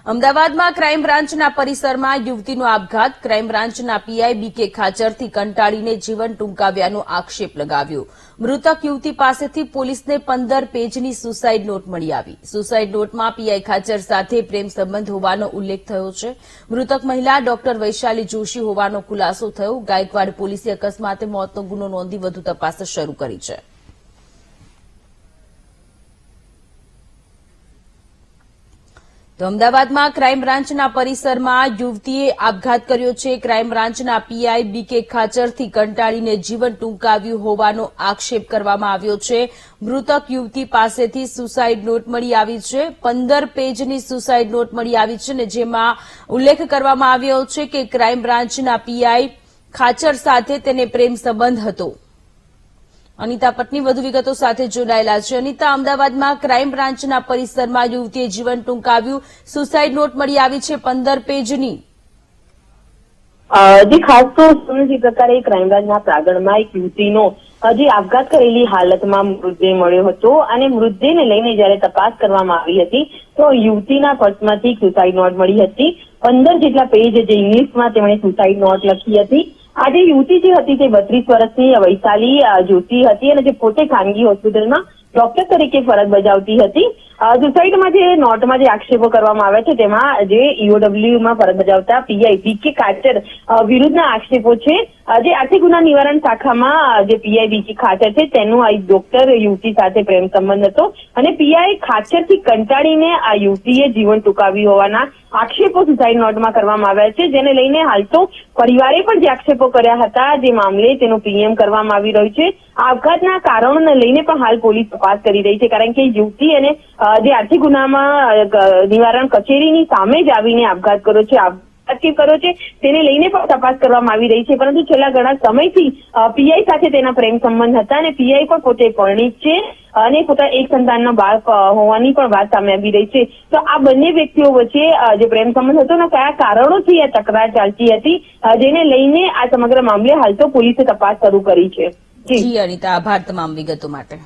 અમદાવાદમાં ક્રાઇમ બ્રાન્ચના પરિસરમાં યુવતીનો આપઘાત. ક્રાઇમ બ્રાન્ચના પીઆઈ બીકે ખાચરથી કંટાળીને જીવન ટૂંકાવ્યાનો આક્ષેપ લગાવ્યો. મૃતક યુવતી પાસેથી પોલીસને 15 પેજની સુસાઇડ નોટ મળી આવી. સુસાઇડ નોટમાં પીઆઈ ખાચર સાથે પ્રેમ સંબંધ હોવાનો ઉલ્લેખ થયો છે. મૃતક મહિલા ડોક્ટર વૈશાલી જોશી હોવાનો ખુલાસો થયો. ગાયકવાડ પોલીસે અકસ્માતે મોતનો ગુનો નોંધી વધુ તપાસ શરૂ કરી છે. તો અમદાવાદમાં ક્રાઇમ બ્રાન્ચના પરિસરમાં યુવતીએ આપઘાત કર્યો છે. ક્રાઇમ બ્રાન્ચના પીઆઈ બીકે ખાચરથી કંટાળીને જીવન ટૂંકાવ્યું હોવાનો આક્ષેપ કરવામાં આવ્યો છે. મૃતક યુવતી પાસેથી સુસાઇડ નોટ મળી આવી છે. 15 પેજની સુસાઇડ નોટ મળી આવી છે અને જેમાં ઉલ્લેખ કરવામાં આવ્યો છે કે ક્રાઇમ બ્રાન્ચના પીઆઈ ખાચર સાથે તેને પ્રેમ સંબંધ હતો. અનિતા પટની વધુ વિગતો સાથે જોડાયેલા છે. અનિતા, અમદાવાદમાં ક્રાઇમ બ્રાન્ચના પરિસરમાં યુવતીએ જીવન ટૂંકાવ્યું. સુસાઇડ નોટ મળી આવી છે 15 પેજની. જે ખાસ તો જે પ્રકારે ક્રાઇમ બ્રાન્ચના પ્રાંગણમાં એક યુવતીનો જે આપઘાત કરેલી હાલતમાં મૃતદેહ મળ્યો હતો અને મૃતદેહને લઈને જયારે તપાસ કરવામાં આવી હતી તો યુવતીના પર્સમાંથી સુસાઇડ નોટ મળી હતી. 15 જેટલા પેજ જે ઇંગ્લિશમાં તેમણે સુસાઇડ નોટ લખી હતી. આ જે યુવતી જે હતી તે 32 વર્ષની વૈશાલી જોશી હતી અને જે પોતે ખાનગી હોસ્પિટલમાં ડોક્ટર તરીકે ફરજ બજાવતી હતી. સુસાઇડમાં જે નોટમાં જે આક્ષેપો કરવામાં આવ્યા છે તેમાં જે ઈઓડબ્લ્યુમાં ફરજ બજાવતા પીઆઈ બીકે ખાચર વિરુદ્ધના આક્ષેપો છે. જે આર્થિક ગુના નિવારણ શાખામાં જે પીઆઈ બીકે ખાચર છે તેનું આ ડોક્ટર યુવતી સાથે પ્રેમ સંબંધ હતો અને પીઆઈ ખાચરથી કંટાળીને આ યુવતીએ જીવન ટૂંકાવ્યું હોવાના આક્ષેપો સુસાઇડ નોટમાં કરવામાં આવ્યા છે, જેને લઈને હાલ તો પરિવારે પણ જે આક્ષેપો કર્યા હતા જે મામલે તેનું પીએમ કરવામાં આવી રહ્યું છે. આપઘાતના કારણોને લઈને પણ હાલ પોલીસ તપાસ કરી રહી છે, કારણ કે યુવતી અને જે આર્થિક ગુનામાં નિવારણ કચેરીની સામે જ આવીને આપઘાત કર્યો છે તેને લઈને પણ તપાસ કરવામાં આવી રહી છે. પરંતુ છેલ્લા ઘણા સમયથી પીઆઈ સાથે તેના પ્રેમ સંબંધ હતા અને પીઆઈ પણ પોતે પરણિત છે અને પોતા એક સંતાનનો બાળક હોવાની પણ વાત સામે આવી રહી છે. તો આ બંને વ્યક્તિઓ વચ્ચે જે પ્રેમ સંબંધ હતો ને કયા કારણોથી આ તકરાર ચાલતી હતી જેને લઈને આ સમગ્ર મામલે હાલ તો પોલીસે તપાસ શરૂ કરી છે. જી અનિતા, આભાર તમામ વિગતો માટે.